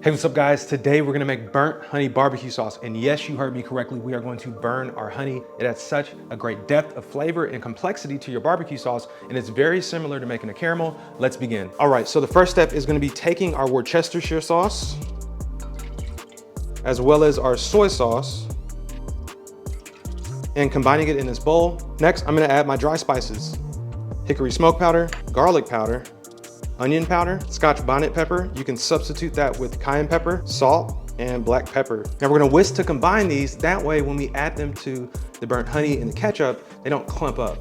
Hey, what's up guys? Today we're gonna make burnt honey barbecue sauce. And yes, you heard me correctly. We are going to burn our honey. It adds such a great depth of flavor and complexity to your barbecue sauce. And it's very similar to making a caramel. Let's begin. All right, so the first step is gonna be taking our Worcestershire sauce, as well as our soy sauce, and combining it in this bowl. Next, I'm gonna add my dry spices: hickory smoke powder, garlic powder, onion powder, Scotch bonnet pepper. You can substitute that with cayenne pepper, salt, and black pepper. Now we're gonna whisk to combine these. That way, when we add them to the burnt honey and the ketchup, they don't clump up.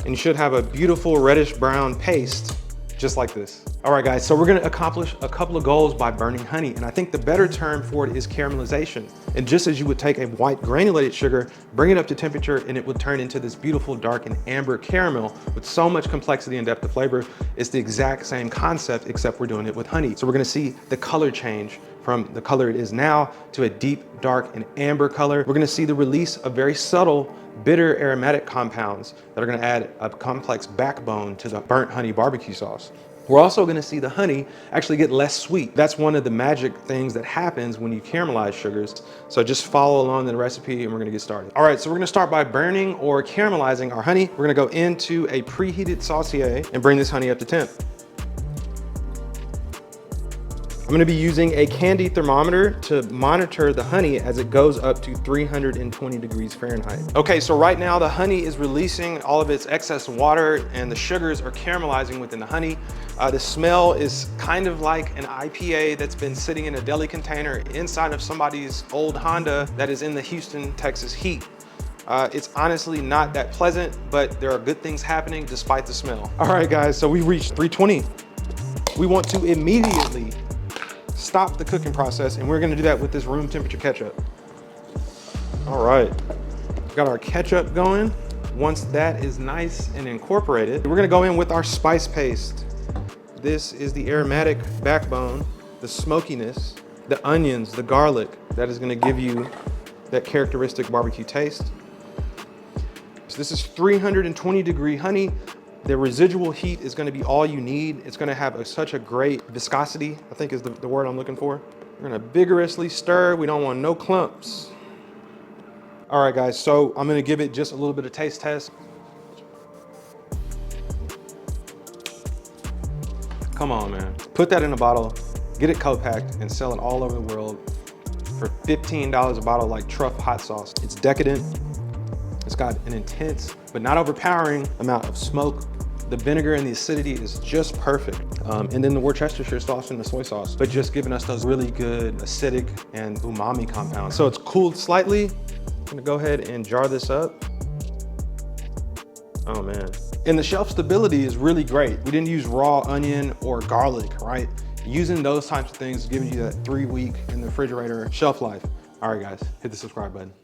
And you should have a beautiful reddish brown paste, just like this. All right guys, so we're gonna accomplish a couple of goals by burning honey, and I think the better term for it is caramelization. And just as you would take a white granulated sugar, bring it up to temperature, and it would turn into this beautiful dark and amber caramel with so much complexity and depth of flavor. It's the exact same concept, except we're doing it with honey. So we're gonna see the color change from the color it is now to a deep, dark, and amber color. We're gonna see the release of very subtle, bitter aromatic compounds that are gonna add a complex backbone to the burnt honey barbecue sauce. We're also gonna see the honey actually get less sweet. That's one of the magic things that happens when you caramelize sugars. So just follow along the recipe and we're gonna get started. All right, so we're gonna start by burning or caramelizing our honey. We're gonna go into a preheated saucier and bring this honey up to temp. I'm gonna be using a candy thermometer to monitor the honey as it goes up to 320 degrees Fahrenheit. Okay, so right now the honey is releasing all of its excess water and the sugars are caramelizing within the honey. The smell is kind of like an IPA that's been sitting in a deli container inside of somebody's old Honda that is in the Houston, Texas heat. It's honestly not that pleasant, but there are good things happening despite the smell. All right guys, so we reached 320. We want to immediately stop the cooking process, and we're gonna do that with this room temperature ketchup. All right, got our ketchup going. Once that is nice and incorporated, we're gonna go in with our spice paste. This is the aromatic backbone, the smokiness, the onions, the garlic, that is gonna give you that characteristic barbecue taste. So this is 320 degree honey. The residual heat is gonna be all you need. It's gonna have such a great viscosity, I think is the word I'm looking for. We're gonna vigorously stir. We don't want no clumps. All right guys, so I'm gonna give it just a little bit of taste test. Come on, man. Put that in a bottle, get it co-packed, and sell it all over the world for $15 a bottle like Truff hot sauce. It's decadent. It's got an intense, but not overpowering amount of smoke. The vinegar and the acidity is just perfect. And then the Worcestershire sauce and the soy sauce, but just giving us those really good acidic and umami compounds. So it's cooled slightly. I'm gonna go ahead and jar this up. Oh man. And the shelf stability is really great. We didn't use raw onion or garlic, right? Using those types of things is giving you that 3-week in the refrigerator shelf life. All right guys, hit the subscribe button.